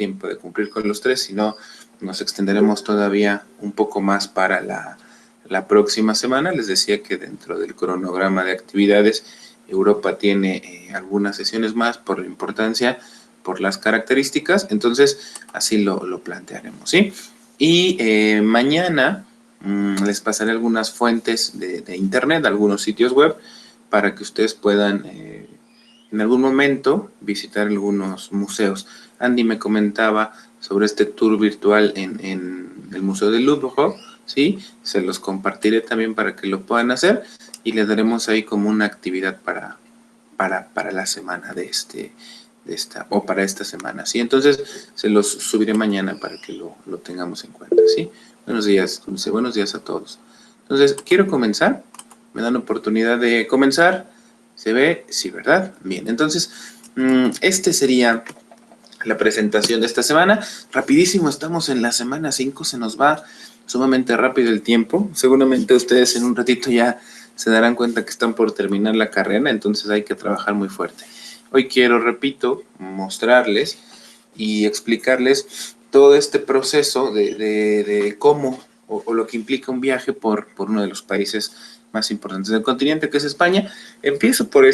tiempo de cumplir con los 3, sino nos extenderemos todavía un poco más para la próxima semana. Les decía que dentro del cronograma de actividades, Europa tiene algunas sesiones más por la importancia, por las características, entonces así lo plantearemos, ¿sí? Y mañana les pasaré algunas fuentes de internet, algunos sitios web, para que ustedes puedan en algún momento visitar algunos museos. Andy me comentaba sobre este tour virtual en el Museo del Louvre, ¿sí? Se los compartiré también para que lo puedan hacer y les daremos ahí como una actividad para la semana o para esta semana, ¿sí? Entonces se los subiré mañana para que lo tengamos en cuenta, ¿sí? Buenos días, Dulce, buenos días a todos. Entonces, quiero comenzar, me dan oportunidad de comenzar, ¿se ve? Sí, ¿verdad? Bien, entonces, este sería la presentación de esta semana. Rapidísimo, estamos en la semana 5, se nos va sumamente rápido el tiempo. Seguramente ustedes en un ratito ya se darán cuenta que están por terminar la carrera, entonces hay que trabajar muy fuerte. Hoy quiero, repito, mostrarles y explicarles todo este proceso de cómo o lo que implica un viaje por uno de los países más importantes del continente, que es España. Empiezo por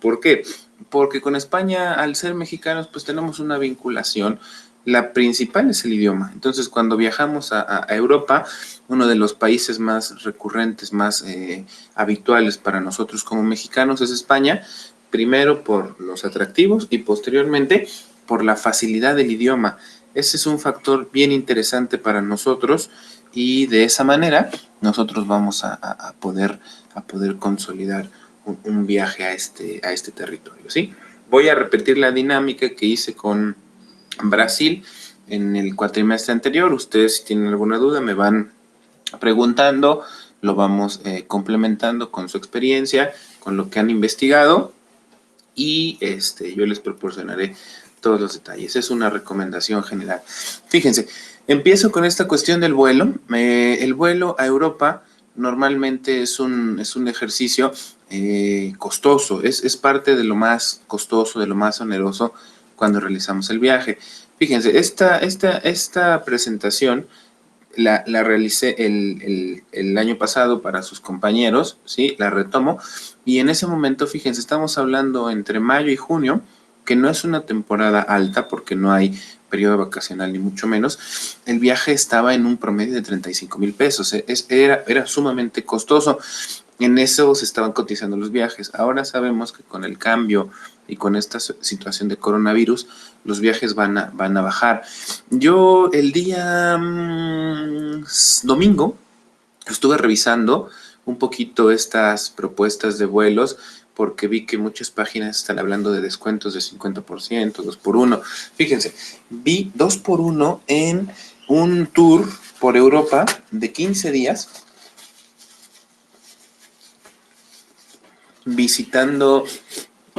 ¿por qué? Porque con España, al ser mexicanos, pues tenemos una vinculación. La principal es el idioma. Entonces, cuando viajamos a Europa, uno de los países más recurrentes, más habituales para nosotros como mexicanos es España, primero por los atractivos y posteriormente por la facilidad del idioma. Ese es un factor bien interesante para nosotros y de esa manera nosotros vamos a poder consolidar un viaje a este territorio, ¿sí? Voy a repetir la dinámica que hice con Brasil en el cuatrimestre anterior. Ustedes, si tienen alguna duda, me van preguntando, lo vamos complementando con su experiencia, con lo que han investigado y yo les proporcionaré todos los detalles. Es una recomendación general. Fíjense, empiezo con esta cuestión del vuelo. El vuelo a Europa normalmente es un ejercicio costoso, es parte de lo más costoso, de lo más oneroso cuando realizamos el viaje. Fíjense, esta presentación la realicé el año pasado para sus compañeros, ¿sí? La retomo, y en ese momento, fíjense, estamos hablando entre mayo y junio, que no es una temporada alta porque no hay periodo vacacional ni mucho menos. El viaje estaba en un promedio de 35,000 pesos, era sumamente costoso. En eso se estaban cotizando los viajes. Ahora sabemos que con el cambio y con esta situación de coronavirus, los viajes van a bajar. Yo el día domingo estuve revisando un poquito estas propuestas de vuelos porque vi que muchas páginas están hablando de descuentos de 50%, 2x1. Fíjense, vi 2x1 en un tour por Europa de 15 días visitando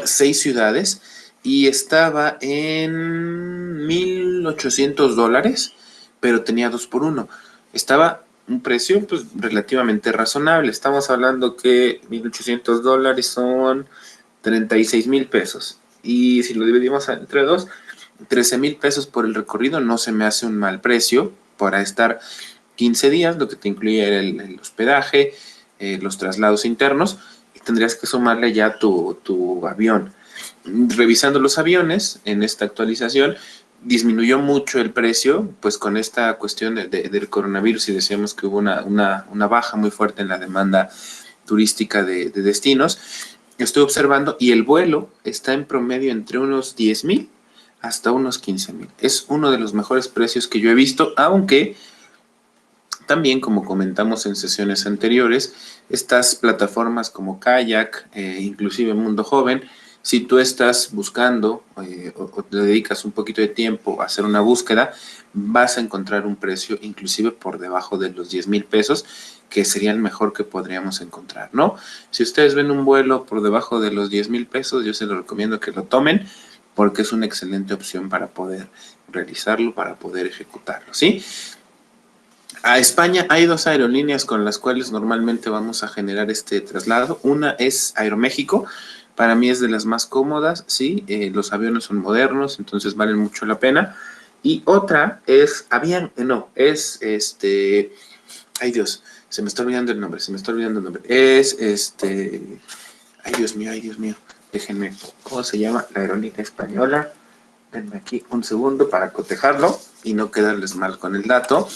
6 ciudades y estaba en $1,800, pero tenía 2x1. Estaba un precio pues relativamente razonable. Estamos hablando que $1,800 son 36,000 pesos. Y si lo dividimos entre dos, 13,000 pesos por el recorrido no se me hace un mal precio para estar 15 días, lo que te incluye el hospedaje, los traslados internos, y tendrías que sumarle ya tu avión. Revisando los aviones en esta actualización, disminuyó mucho el precio, pues con esta cuestión del coronavirus, y decíamos que hubo una baja muy fuerte en la demanda turística de destinos. Estoy observando y el vuelo está en promedio entre unos 10,000 hasta unos 15,000. Es uno de los mejores precios que yo he visto, aunque también, como comentamos en sesiones anteriores, estas plataformas como Kayak, inclusive Mundo Joven, si tú estás buscando o te dedicas un poquito de tiempo a hacer una búsqueda, vas a encontrar un precio inclusive por debajo de los 10,000 pesos, que sería el mejor que podríamos encontrar, ¿no? Si ustedes ven un vuelo por debajo de los 10,000 pesos, yo se lo recomiendo que lo tomen, porque es una excelente opción para poder realizarlo, para poder ejecutarlo, ¿sí? A España hay 2 aerolíneas con las cuales normalmente vamos a generar este traslado. Una es Aeroméxico, para mí es de las más cómodas, ¿sí? Los aviones son modernos, entonces valen mucho la pena. Y otra es Avian, no, es ay Dios, se me está olvidando el nombre, es ay Dios mío, déjenme, ¿cómo se llama la aerolínea española? Denme aquí un segundo para cotejarlo y no quedarles mal con el dato.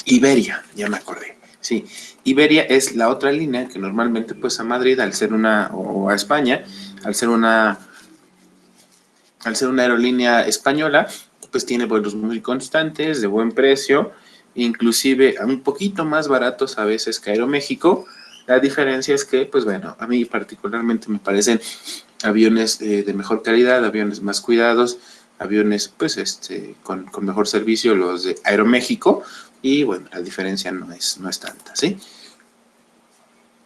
Iberia, ya me acordé. Sí, Iberia es la otra línea que normalmente pues a Madrid, al ser una, o a España, al ser una, al ser una aerolínea española, pues tiene vuelos muy constantes, de buen precio, inclusive un poquito más baratos a veces que Aeroméxico. La diferencia es que, pues bueno, a mí particularmente me parecen aviones de mejor calidad, aviones más cuidados, aviones pues con mejor servicio, los de Aeroméxico, y bueno, la diferencia no es tanta, ¿sí?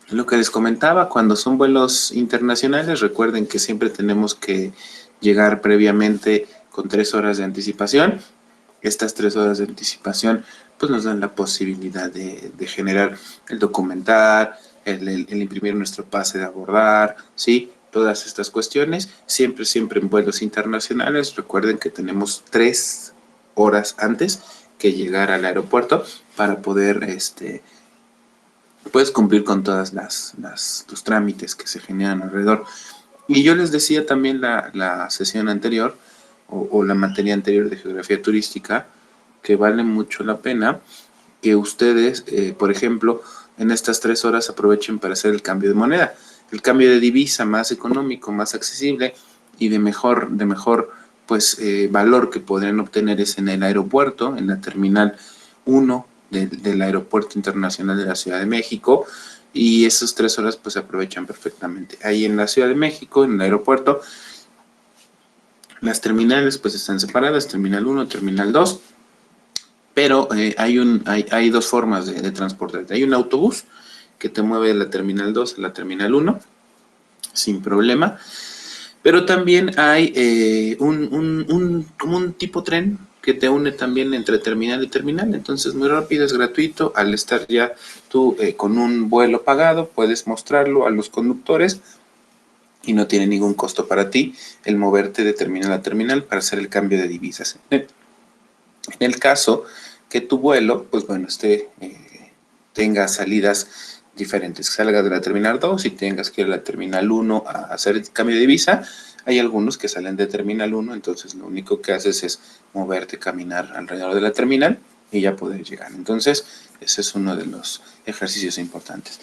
Lo que les comentaba, cuando son vuelos internacionales, recuerden que siempre tenemos que llegar previamente con 3 horas de anticipación. Estas 3 horas de anticipación pues nos dan la posibilidad de generar el documentar, el imprimir nuestro pase de abordar, ¿sí? Todas estas cuestiones, siempre en vuelos internacionales. Recuerden que tenemos 3 horas antes que llegar al aeropuerto para poder puedes cumplir con todas tus trámites que se generan alrededor. Y yo les decía también la sesión anterior o la materia anterior de geografía turística que vale mucho la pena que ustedes, por ejemplo, en estas 3 horas aprovechen para hacer el cambio de moneda, el cambio de divisa más económico, más accesible y de mejor pues valor que podrían obtener es en el aeropuerto, en la terminal 1 del Aeropuerto Internacional de la Ciudad de México, y esas 3 horas pues se aprovechan perfectamente. Ahí en la Ciudad de México, en el aeropuerto, las terminales pues están separadas, terminal 1, terminal 2, pero hay dos formas de transportarte. Hay un autobús que te mueve de la terminal 2 a la terminal 1 sin problema, pero también hay como un tipo tren que te une también entre terminal y terminal, entonces muy rápido, es gratuito. Al estar ya tú con un vuelo pagado, puedes mostrarlo a los conductores y no tiene ningún costo para ti el moverte de terminal a terminal para hacer el cambio de divisas. En el caso que tu vuelo, pues bueno, tenga salidas diferentes, salgas de la terminal 2 y tengas que ir a la terminal 1 a hacer el cambio de divisa. Hay algunos que salen de terminal 1, entonces lo único que haces es moverte, caminar alrededor de la terminal y ya poder llegar. Entonces, ese es uno de los ejercicios importantes.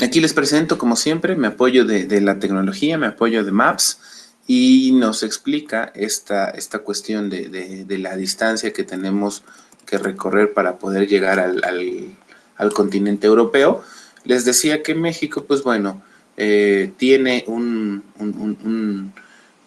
Aquí les presento, como siempre, mi apoyo de la tecnología, mi apoyo de Maps, y nos explica esta cuestión de la distancia que tenemos que recorrer para poder llegar al continente europeo. Les decía que México, pues bueno, tiene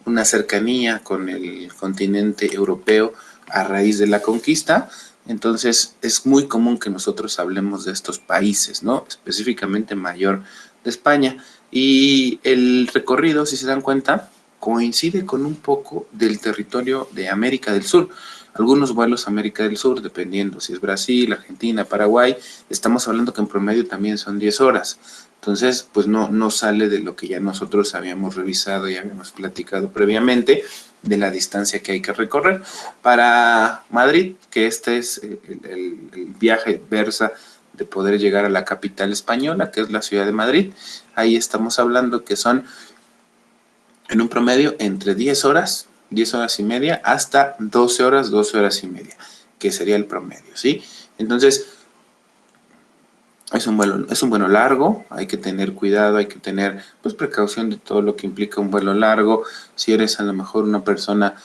una cercanía con el continente europeo a raíz de la conquista. Entonces es muy común que nosotros hablemos de estos países, ¿no? Específicamente mayor de España. Y el recorrido, si se dan cuenta, coincide con un poco del territorio de América del Sur. Algunos vuelos a América del Sur, dependiendo si es Brasil, Argentina, Paraguay, estamos hablando que en promedio también son 10 horas. Entonces, pues no sale de lo que ya nosotros habíamos revisado y habíamos platicado previamente, de la distancia que hay que recorrer. Para Madrid, que este es el viaje versa de poder llegar a la capital española, que es la ciudad de Madrid, ahí estamos hablando que son en un promedio entre 10 horas y media, hasta 12 horas y media, que sería el promedio, ¿sí? Entonces, es un vuelo largo, hay que tener cuidado, hay que tener pues precaución de todo lo que implica un vuelo largo. Si eres a lo mejor una persona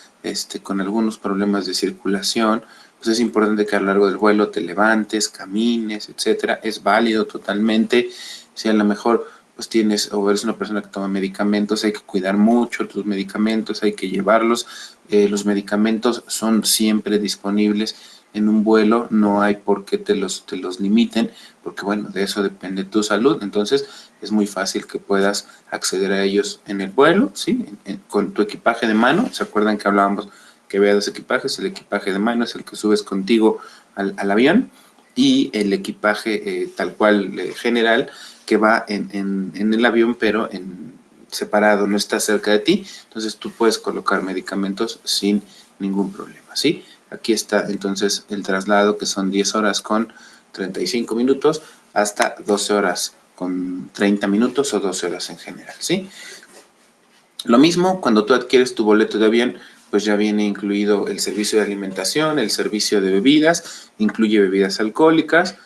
con algunos problemas de circulación, pues es importante que a lo largo del vuelo te levantes, camines, etcétera. Es válido totalmente. Si a lo mejor pues tienes o eres una persona que toma medicamentos, hay que cuidar mucho tus medicamentos, hay que llevarlos. Los medicamentos son siempre disponibles en un vuelo, no hay por qué te los limiten, porque bueno, de eso depende tu salud. Entonces es muy fácil que puedas acceder a ellos en el vuelo, ¿sí? Con tu equipaje de mano. ¿Se acuerdan que hablábamos que había dos equipajes? El equipaje de mano es el que subes contigo al avión, y el equipaje tal cual general, que va en el avión, pero separado, no está cerca de ti, entonces tú puedes colocar medicamentos sin ningún problema, ¿sí? Aquí está entonces el traslado, que son 10 horas con 35 minutos hasta 12 horas con 30 minutos o 12 horas en general, ¿sí? Lo mismo cuando tú adquieres tu boleto de avión, pues ya viene incluido el servicio de alimentación, el servicio de bebidas, incluye bebidas alcohólicas,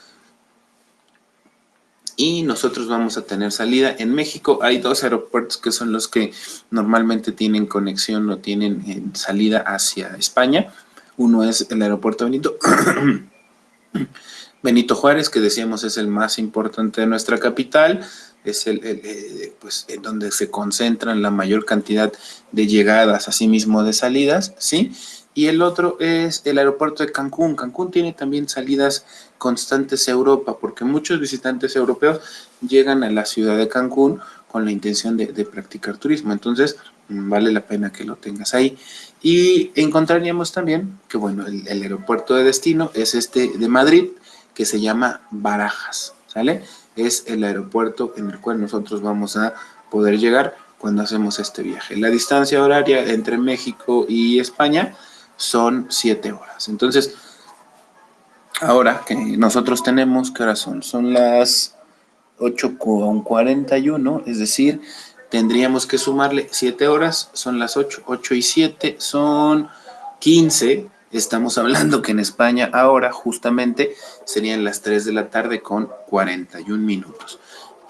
y nosotros vamos a tener salida. En México hay 2 aeropuertos que son los que normalmente tienen conexión o tienen salida hacia España. Uno es el aeropuerto Benito Juárez, que decíamos es el más importante de nuestra capital, es pues, en donde se concentran la mayor cantidad de llegadas, asimismo de salidas, ¿sí? Y el otro es el aeropuerto de Cancún. Cancún tiene también salidas constantes a Europa, porque muchos visitantes europeos llegan a la ciudad de Cancún con la intención de practicar turismo. Entonces, vale la pena que lo tengas ahí. Y encontraríamos también que, bueno, el aeropuerto de destino es este de Madrid, que se llama Barajas, ¿sale? Es el aeropuerto en el cual nosotros vamos a poder llegar cuando hacemos este viaje. La distancia horaria entre México y España son 7 horas. Entonces, ahora que nosotros tenemos, ¿qué horas son? Son las 8:41, es decir, tendríamos que sumarle 7 horas, son las 8 y 7, son 15. Estamos hablando que en España ahora justamente serían las 3 de la tarde con 41 minutos.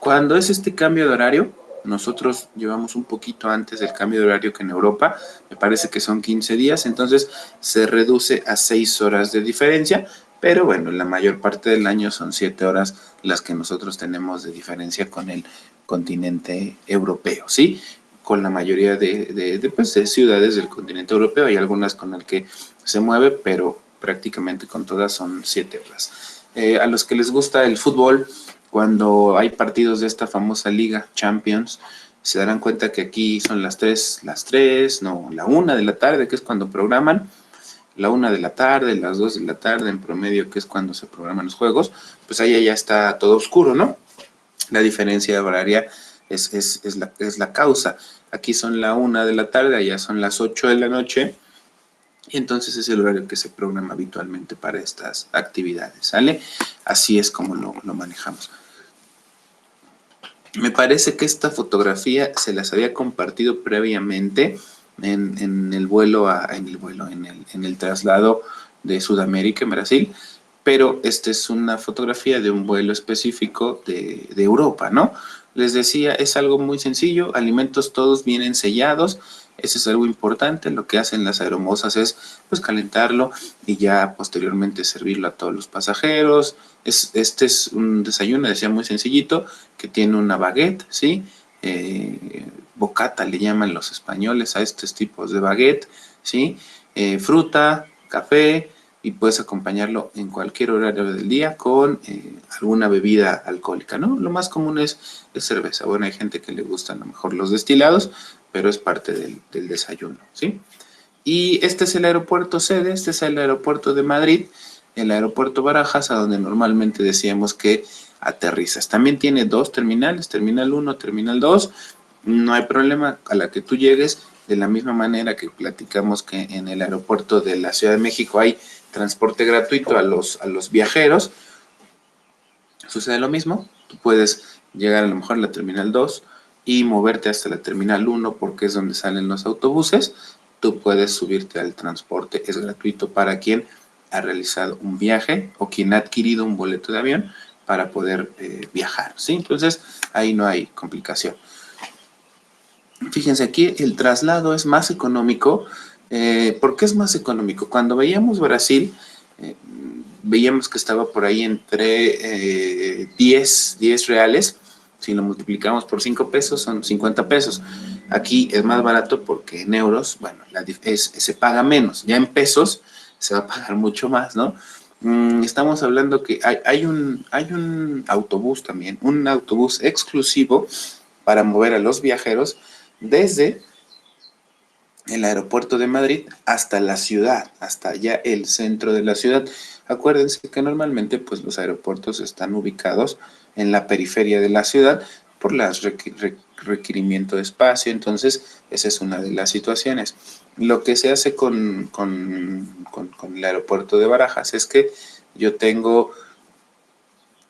Cuando es este cambio de horario, nosotros llevamos un poquito antes del cambio de horario que en Europa, me parece que son 15 días, entonces se reduce a 6 horas de diferencia, pero bueno, la mayor parte del año son 7 horas las que nosotros tenemos de diferencia con el continente europeo, ¿sí? Con la mayoría pues, de ciudades del continente europeo, hay algunas con las que se mueve, pero prácticamente con todas son 7 horas. A los que les gusta el fútbol, cuando hay partidos de esta famosa Liga Champions, se darán cuenta que aquí son las 3, no, la 1 de la tarde, que es cuando programan, la 1 de la tarde, las 2 de la tarde en promedio, que es cuando se programan los juegos, pues allá ya está todo oscuro, ¿no? La diferencia horaria es la causa. Aquí son la 1 de la tarde, allá son las 8 de la noche, y entonces es el horario que se programa habitualmente para estas actividades, ¿sale? Así es como lo manejamos. Me parece que esta fotografía se las había compartido previamente en el traslado de Sudamérica en Brasil, pero esta es una fotografía de un vuelo específico de Europa, ¿no? Les decía, es algo muy sencillo, alimentos todos vienen sellados, eso es algo importante. Lo que hacen las aeromosas es pues calentarlo y ya posteriormente servirlo a todos los pasajeros. Este es un desayuno, decía, muy sencillito, que tiene una baguette, ¿sí? Bocata le llaman los españoles a estos tipos de baguette, ¿sí? Fruta, café, y puedes acompañarlo en cualquier horario del día con alguna bebida alcohólica, ¿no? Lo más común es cerveza. Bueno, hay gente que le gustan a lo mejor los destilados, pero es parte del desayuno, ¿sí? Y este es el aeropuerto sede, este es el aeropuerto de Madrid, el aeropuerto Barajas, a donde normalmente decíamos que aterrizas. También tiene 2 terminales, terminal 1, terminal 2. No hay problema a la que tú llegues, de la misma manera que platicamos que en el aeropuerto de la Ciudad de México hay transporte gratuito a los viajeros. Sucede lo mismo, tú puedes llegar a lo mejor a la terminal 2 y moverte hasta la terminal 1 porque es donde salen los autobuses. Tú puedes subirte al transporte, es gratuito para quien ha realizado un viaje o quien ha adquirido un boleto de avión para poder viajar, ¿sí? Entonces ahí no hay complicación. Fíjense, aquí el traslado es más económico. ¿Por qué es más económico? Cuando veíamos Brasil, veíamos que estaba por ahí entre 10 reales. Si lo multiplicamos por 5 pesos, son 50 pesos. Aquí es más barato porque en euros, bueno, se paga menos. Ya en pesos se va a pagar mucho más, ¿no? Estamos hablando que hay un autobús también, un autobús exclusivo para mover a los viajeros desde el aeropuerto de Madrid hasta la ciudad, hasta ya el centro de la ciudad. Acuérdense que normalmente pues los aeropuertos están ubicados en la periferia de la ciudad por las requerimiento de espacio. Entonces, esa es una de las situaciones. Lo que se hace con el aeropuerto de Barajas es que yo tengo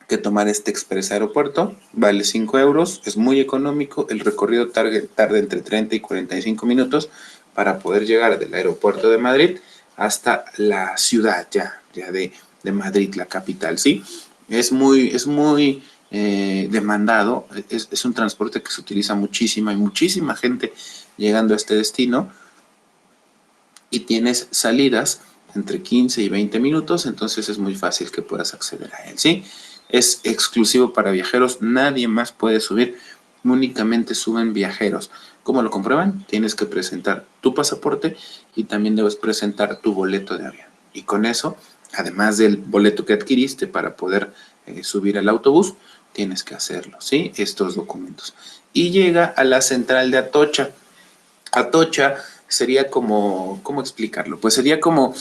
que tomar este Express Aeropuerto, vale 5 euros, es muy económico, el recorrido tarda entre 30 y 45 minutos para poder llegar del aeropuerto de Madrid hasta la ciudad ya de Madrid, la capital, ¿sí? Es muy demandado, es un transporte que se utiliza muchísima y muchísima gente llegando a este destino, y tienes salidas entre 15 y 20 minutos, entonces es muy fácil que puedas acceder a él, ¿sí? Es exclusivo para viajeros, nadie más puede subir, únicamente suben viajeros. ¿Cómo lo comprueban? Tienes que presentar tu pasaporte y también debes presentar tu boleto de avión. Y con eso, además del boleto que adquiriste para poder subir al autobús, tienes que hacerlo, ¿sí? Estos documentos. Y llega a la central de Atocha. Atocha sería como, ¿cómo explicarlo? Pues sería como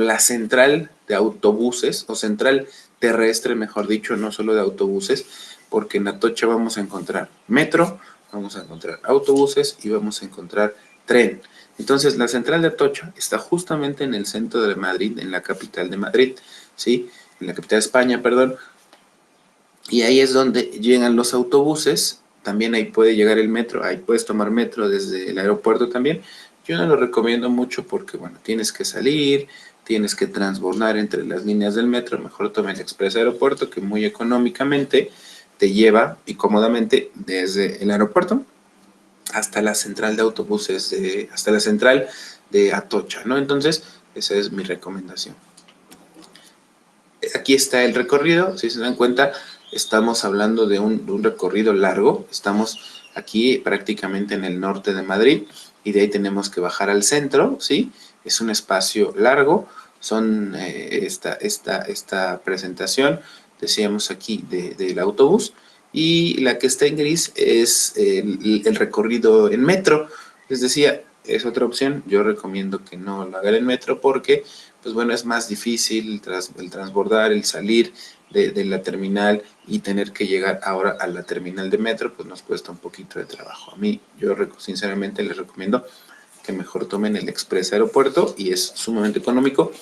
la central de autobuses, o central terrestre, mejor dicho, no solo de autobuses, porque en Atocha vamos a encontrar metro, vamos a encontrar autobuses y vamos a encontrar tren. Entonces, la central de Atocha está justamente en el centro de Madrid, en la capital de Madrid, ¿sí? En la capital de España, perdón. Y ahí es donde llegan los autobuses. También ahí puede llegar el metro, ahí puedes tomar metro desde el aeropuerto también. Yo no lo recomiendo mucho porque, bueno, tienes que salir, tienes que transbordar entre las líneas del metro. Mejor toma el Express Aeropuerto, que muy económicamente te lleva y cómodamente desde el aeropuerto hasta la central de autobuses, hasta la central de Atocha, ¿no? Entonces, esa es mi recomendación. Aquí está el recorrido, si se dan cuenta, estamos hablando de un recorrido largo, estamos aquí prácticamente en el norte de Madrid y de ahí tenemos que bajar al centro, ¿sí? Es un espacio largo, son esta presentación, decíamos aquí, del autobús, y la que está en gris es el recorrido en metro. Les decía, es otra opción, yo recomiendo que no lo hagan en metro porque pues bueno, es más difícil el transbordar, el salir de la terminal y tener que llegar ahora a la terminal de metro, pues nos cuesta un poquito de trabajo. A mí, yo sinceramente les recomiendo que mejor tomen el Express Aeropuerto y es sumamente económico.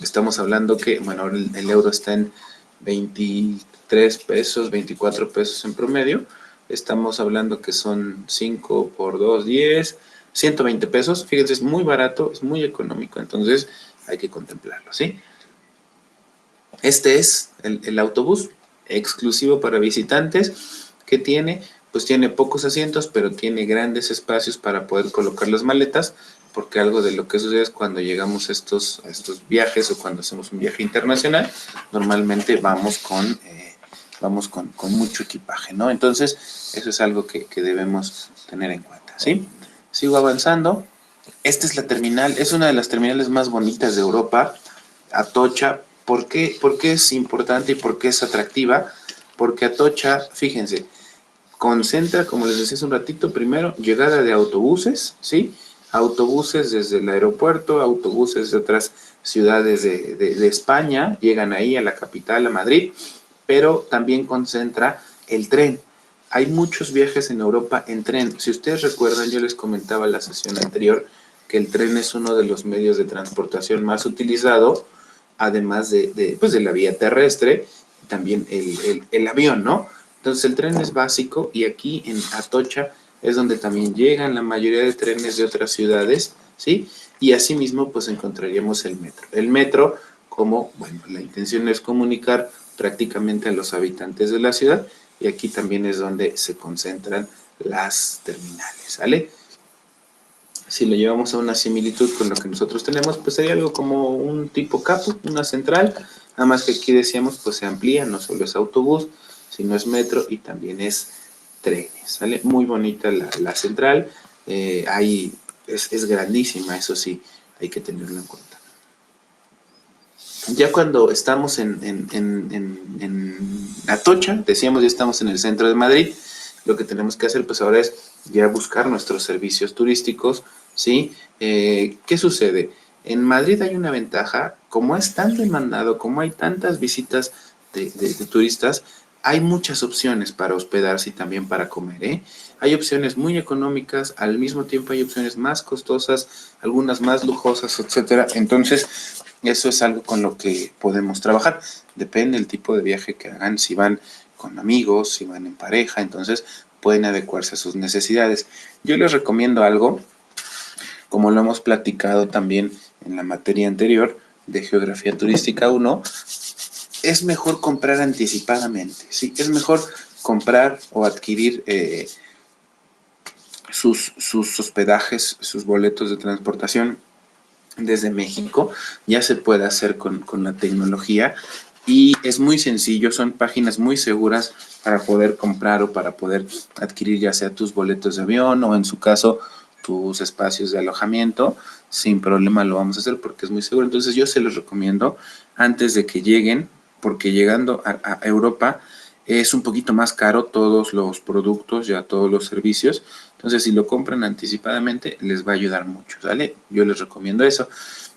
Estamos hablando que, bueno, ahora el euro está en 23 pesos, 24 pesos en promedio. Estamos hablando que son 5 por 2, 10, 120 pesos. Fíjense, es muy barato, es muy económico. Entonces, hay que contemplarlo, ¿sí? Este es el autobús exclusivo para visitantes que pues tiene pocos asientos, pero tiene grandes espacios para poder colocar las maletas, porque algo de lo que sucede es cuando llegamos a estos viajes o cuando hacemos un viaje internacional, normalmente vamos con mucho equipaje, ¿no? Entonces, eso es algo que debemos tener en cuenta, ¿sí? Sigo avanzando. Esta es la terminal, es una de las terminales más bonitas de Europa, Atocha. ¿Por qué es importante y por qué es atractiva? Porque Atocha, fíjense, concentra, como les decía hace un ratito, primero, llegada de autobuses, ¿sí? Autobuses desde el aeropuerto, autobuses de otras ciudades de España, llegan ahí a la capital, a Madrid, pero también concentra el tren. Hay muchos viajes en Europa en tren. Si ustedes recuerdan, yo les comentaba en la sesión anterior que el tren es uno de los medios de transportación más utilizado, además pues de la vía terrestre, también el avión, ¿no? Entonces el tren es básico y aquí en Atocha es donde también llegan la mayoría de trenes de otras ciudades, ¿sí? Y asimismo pues encontraríamos el metro. El metro, como, bueno, la intención es comunicar prácticamente a los habitantes de la ciudad y aquí también es donde se concentran las terminales, ¿sale? Si lo llevamos a una similitud con lo que nosotros tenemos, pues sería algo como un tipo capo, una central, nada más que aquí decíamos, pues se amplía, no solo es autobús, sino es metro y también es trenes, ¿sale? Muy bonita la central, es grandísima, eso sí, hay que tenerlo en cuenta. Ya cuando estamos en Atocha, decíamos ya estamos en el centro de Madrid, lo que tenemos que hacer pues ahora es ya buscar nuestros servicios turísticos, ¿sí? ¿Qué sucede? En Madrid hay una ventaja, como es tan demandado, como hay tantas visitas de turistas, hay muchas opciones para hospedarse y también para comer, ¿eh? Hay opciones muy económicas, al mismo tiempo hay opciones más costosas, algunas más lujosas, etcétera. Entonces, eso es algo con lo que podemos trabajar. Depende del tipo de viaje que hagan, si van con amigos, si van en pareja, entonces pueden adecuarse a sus necesidades. Yo les recomiendo algo, como lo hemos platicado también en la materia anterior de Geografía Turística 1, es mejor comprar anticipadamente, ¿sí? Es mejor comprar o adquirir sus hospedajes, sus boletos de transportación desde México. Ya se puede hacer con la tecnología y es muy sencillo, son páginas muy seguras para poder comprar o para poder adquirir ya sea tus boletos de avión o en su caso tus espacios de alojamiento. Sin problema lo vamos a hacer porque es muy seguro. Entonces yo se los recomiendo antes de que lleguen, porque llegando a Europa es un poquito más caro todos los productos, ya todos los servicios. Entonces, si lo compran anticipadamente, les va a ayudar mucho, ¿vale? Yo les recomiendo eso.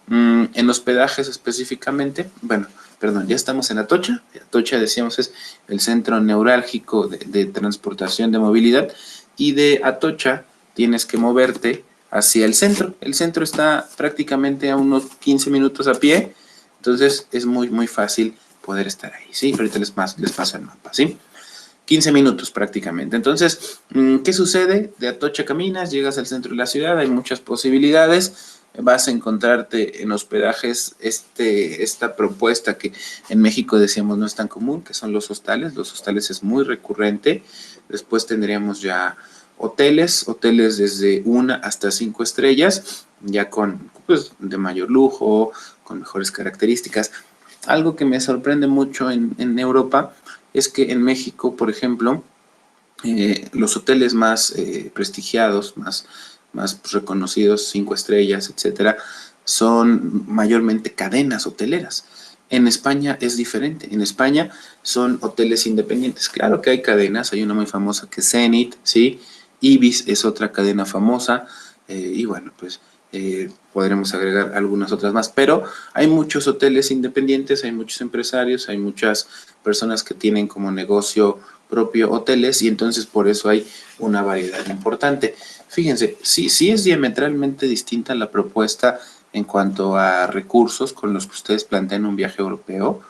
En hospedajes específicamente, bueno, perdón, ya estamos en Atocha. Atocha, decíamos, es el centro neurálgico de transportación de movilidad. Y de Atocha tienes que moverte hacia el centro. El centro está prácticamente a unos 15 minutos a pie. Entonces, es muy, muy fácil poder estar ahí, ¿sí? Ahorita les paso el mapa, ¿sí? 15 minutos prácticamente. Entonces, ¿qué sucede? De Atocha caminas, llegas al centro de la ciudad, hay muchas posibilidades, vas a encontrarte en hospedajes esta propuesta que en México decíamos no es tan común, que son los hostales es muy recurrente, después tendríamos ya hoteles desde 1 hasta 5 estrellas, ya con, pues, de mayor lujo, con mejores características. Algo que me sorprende mucho en Europa es que en México, por ejemplo, los hoteles más prestigiados, más pues, reconocidos, 5 estrellas, etcétera, son mayormente cadenas hoteleras. En España es diferente. En España son hoteles independientes. Claro que hay cadenas, hay una muy famosa que es Zenit, ¿sí? Ibis es otra cadena famosa, y bueno, pues podremos agregar algunas otras más, pero hay muchos hoteles independientes, hay muchos empresarios, hay muchas personas que tienen como negocio propio hoteles y entonces por eso hay una variedad importante. Fíjense, sí es diametralmente distinta la propuesta en cuanto a recursos con los que ustedes plantean un viaje europeo.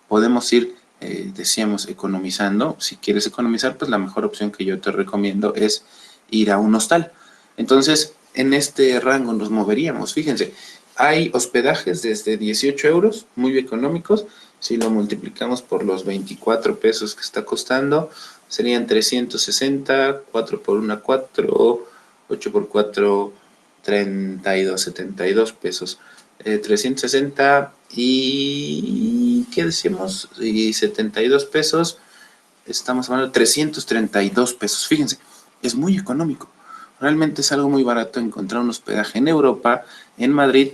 Podemos ir, decíamos, economizando. Si quieres economizar, pues la mejor opción que yo te recomiendo es ir a un hostal. Entonces, en este rango nos moveríamos. Fíjense, hay hospedajes desde 18 euros, muy económicos. Si lo multiplicamos por los 24 pesos que está costando, serían 360, 4 por 1, 4, 8 por 4, 32, 72 pesos. 360 y, ¿qué decimos? Y 72 pesos, estamos hablando de 332 pesos. Fíjense, es muy económico. Realmente es algo muy barato encontrar un hospedaje en Europa, en Madrid.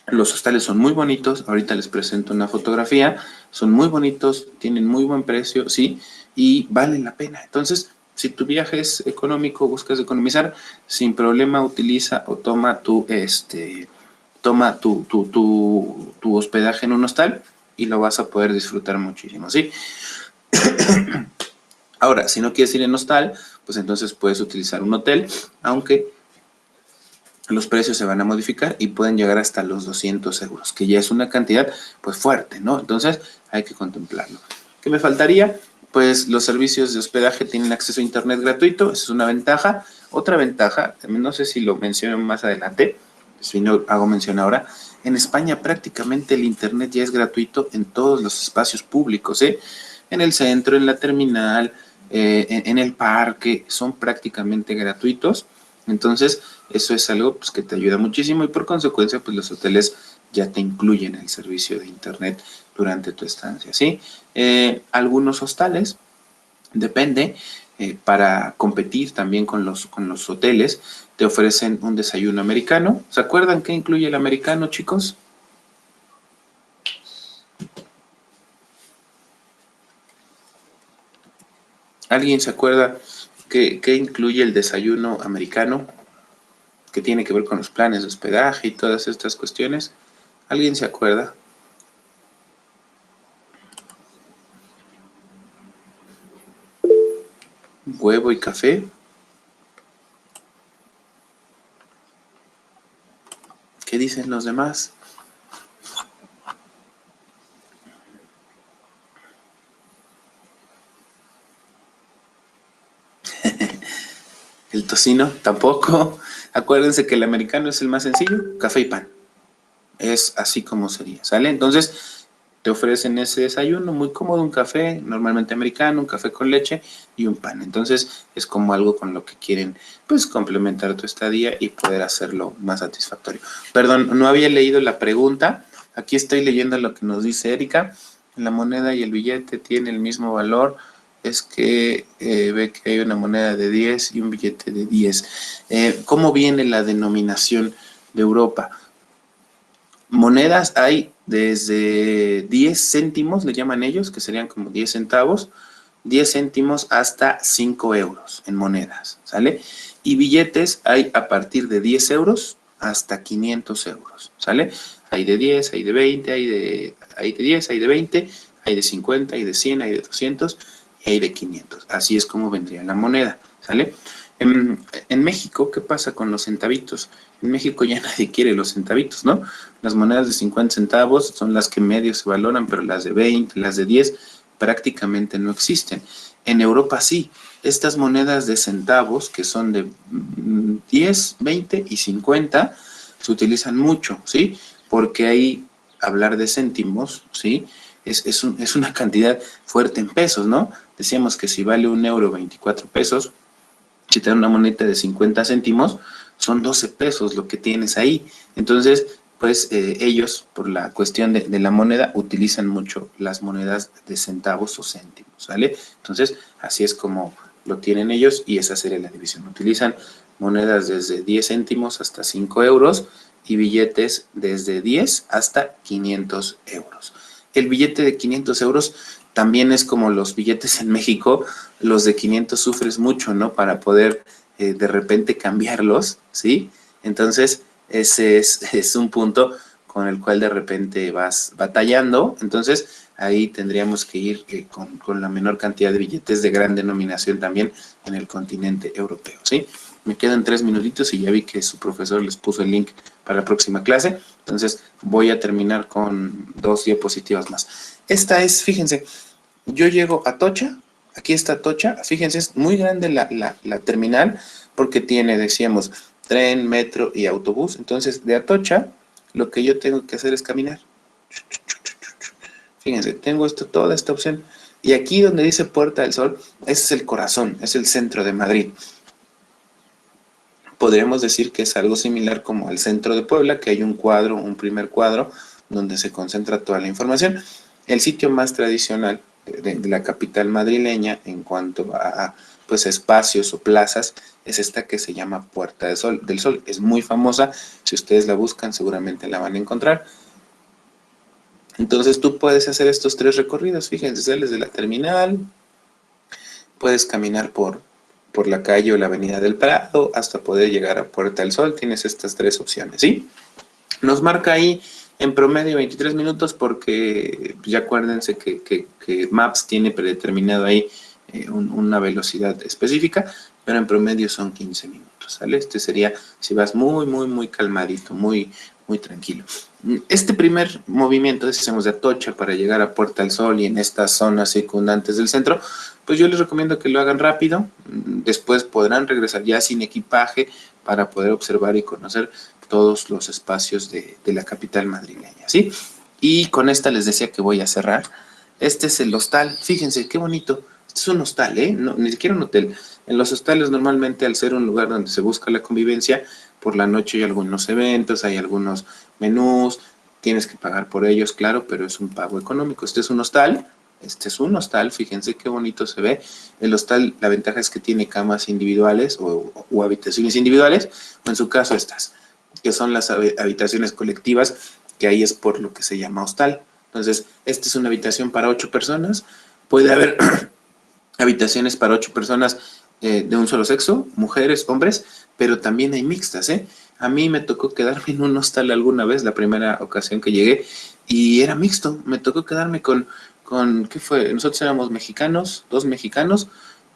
Los hostales son muy bonitos, ahorita les presento una fotografía, son muy bonitos, tienen muy buen precio, sí, y valen la pena. Entonces, si tu viaje es económico, buscas economizar, sin problema utiliza o toma tu hospedaje en un hostal y lo vas a poder disfrutar muchísimo, ¿sí? Ahora, si no quieres ir en hostal, pues entonces puedes utilizar un hotel, aunque los precios se van a modificar y pueden llegar hasta los 200 euros, que ya es una cantidad pues fuerte, ¿no? Entonces hay que contemplarlo. ¿Qué me faltaría? Pues los servicios de hospedaje tienen acceso a internet gratuito, esa es una ventaja. Otra ventaja, también no sé si lo menciono más adelante, si no hago mención ahora, en España prácticamente el internet ya es gratuito en todos los espacios públicos, ¿eh? En el centro, en la terminal, en el parque, son prácticamente gratuitos. Entonces, eso es algo pues, que te ayuda muchísimo y por consecuencia, pues los hoteles ya te incluyen el servicio de internet durante tu estancia, ¿sí? Algunos hostales, depende, para competir también con los hoteles, te ofrecen un desayuno americano. ¿Se acuerdan qué incluye el americano, chicos? ¿Alguien se acuerda qué incluye el desayuno americano? Que tiene que ver con los planes de hospedaje y todas estas cuestiones. ¿Alguien se acuerda? huevo y café. ¿Qué dicen los demás? El tocino tampoco. Acuérdense que el americano es el más sencillo, café y pan. Es así como sería, ¿sale? Entonces, te ofrecen ese desayuno muy cómodo, un café, normalmente americano, un café con leche y un pan. Entonces, es como algo con lo que quieren, pues, complementar tu estadía y poder hacerlo más satisfactorio. Perdón, no había leído la pregunta. Aquí estoy leyendo lo que nos dice Erika. La moneda y el billete tienen el mismo valor. Es que ve que hay una moneda de 10 y un billete de 10. ¿Cómo viene la denominación de Europa? Monedas hay desde 10 céntimos, le llaman ellos, que serían como 10 centavos, 10 céntimos hasta 5 euros en monedas, ¿sale? Y billetes hay a partir de 10 euros hasta 500 euros, ¿sale? Hay de 10, hay de 20, hay de 10, hay de 20, hay de 50, hay de 100, hay de 200 y hay de 500. Así es como vendría la moneda, ¿sale? En México, ¿qué pasa con los centavitos? En México ya nadie quiere los centavitos, ¿no? Las monedas de 50 centavos son las que medio se valoran, pero las de 20, las de 10 prácticamente no existen. En Europa sí. Estas monedas de centavos, que son de 10, 20 y 50, se utilizan mucho, ¿sí? Porque ahí hablar de céntimos, ¿sí? Es una cantidad fuerte en pesos, ¿no? Decíamos que si vale un euro 24 pesos, si te dan una moneda de 50 céntimos, son 12 pesos lo que tienes ahí. Entonces, pues ellos, por la cuestión de la moneda, utilizan mucho las monedas de centavos o céntimos, ¿vale? Entonces, así es como lo tienen ellos y esa sería la división. Utilizan monedas desde 10 céntimos hasta 5 euros y billetes desde 10 hasta 500 euros. El billete de 500 euros también es como los billetes en México, los de 500 sufres mucho, ¿no? Para poder de repente cambiarlos, ¿sí? Entonces, ese es un punto con el cual de repente vas batallando. Entonces, ahí tendríamos que ir con la menor cantidad de billetes de gran denominación también en el continente europeo, ¿sí? Me quedan 3 minutitos y ya vi que su profesor les puso el link para la próxima clase. Entonces, voy a terminar con 2 diapositivas más. Esta es, fíjense, yo llego a Atocha, aquí está Atocha, fíjense, es muy grande la terminal porque tiene, decíamos, tren, metro y autobús. Entonces, de Atocha, lo que yo tengo que hacer es caminar. Fíjense, tengo toda esta opción. Y aquí donde dice Puerta del Sol, ese es el corazón, es el centro de Madrid. Podríamos decir que es algo similar como al centro de Puebla, que hay un cuadro, un primer cuadro, donde se concentra toda la información. El sitio más tradicional de la capital madrileña en cuanto a pues espacios o plazas es esta que se llama Puerta del Sol. Es muy famosa, si ustedes la buscan seguramente la van a encontrar. Entonces tú puedes hacer estos 3 recorridos, fíjense, sales de la terminal, puedes caminar por la calle o la avenida del Prado hasta poder llegar a Puerta del Sol, tienes estas 3 opciones, ¿sí? Nos marca ahí en promedio 23 minutos porque ya acuérdense que Maps tiene predeterminado ahí una velocidad específica, pero en promedio son 15 minutos, ¿sale? Este sería si vas muy calmadito, muy tranquilo. Este primer movimiento, decimos de Atocha para llegar a Puerta del Sol y en estas zonas circundantes del centro, pues yo les recomiendo que lo hagan rápido, después podrán regresar ya sin equipaje para poder observar y conocer todos los espacios de la capital madrileña, ¿sí? Y con esta les decía que voy a cerrar. Este es el hostal, fíjense qué bonito. Este es un hostal, ¿eh? No, ni siquiera un hotel. En los hostales normalmente al ser un lugar donde se busca la convivencia, por la noche hay algunos eventos, hay algunos menús, tienes que pagar por ellos, claro, pero es un pago económico. Este es un hostal, fíjense qué bonito se ve. El hostal, la ventaja es que tiene camas individuales o habitaciones individuales, o en su caso estas, que son las habitaciones colectivas, que ahí es por lo que se llama hostal. Entonces, esta es una habitación para 8 personas, puede haber habitaciones para 8 personas de un solo sexo, mujeres, hombres, pero también hay mixtas, ¿eh? A mí me tocó quedarme en un hostal alguna vez, la primera ocasión que llegué, y era mixto. Me tocó quedarme ¿qué fue? Nosotros éramos mexicanos, 2 mexicanos,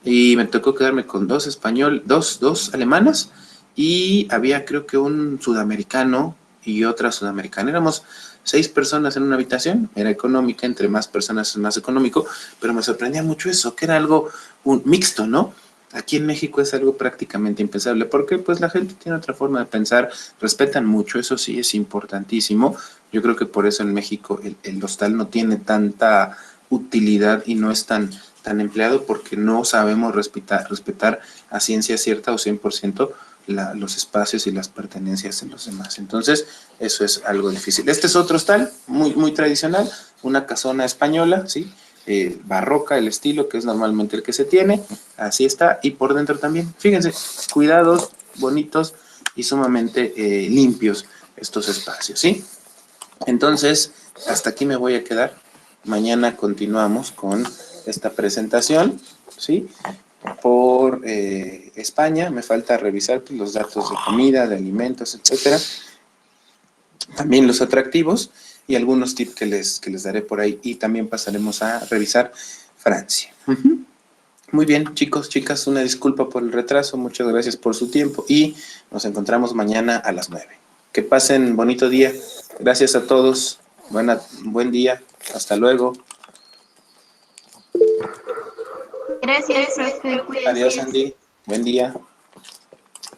y me tocó quedarme con dos alemanas, y había creo que un sudamericano y otra sudamericana. Éramos 6 personas en una habitación, era económica, entre más personas es más económico, pero me sorprendía mucho eso, que era algo mixto, ¿no? Aquí en México es algo prácticamente impensable, porque pues la gente tiene otra forma de pensar, respetan mucho, eso sí es importantísimo. Yo creo que por eso en México el hostal no tiene tanta utilidad y no es tan empleado, porque no sabemos respetar a ciencia cierta o 100% los espacios y las pertenencias de los demás. Entonces, eso es algo difícil. Este es otro hostal, muy tradicional, una casona española, ¿sí? Barroca, el estilo, que es normalmente el que se tiene, así está, y por dentro también, fíjense, cuidados, bonitos y sumamente limpios estos espacios, ¿sí? Entonces, hasta aquí me voy a quedar. Mañana continuamos con esta presentación, ¿sí? Por España. Me falta revisar pues, los datos de comida, de alimentos, etcétera. También los atractivos y algunos tips que les daré por ahí. Y también pasaremos a revisar Francia. Muy bien, chicos, chicas, una disculpa por el retraso. Muchas gracias por su tiempo y nos encontramos mañana a las 9. Que pasen bonito día. Gracias a todos. Buen día. Hasta luego. Gracias, profe. Adiós, Cuídense. Andy. Buen día.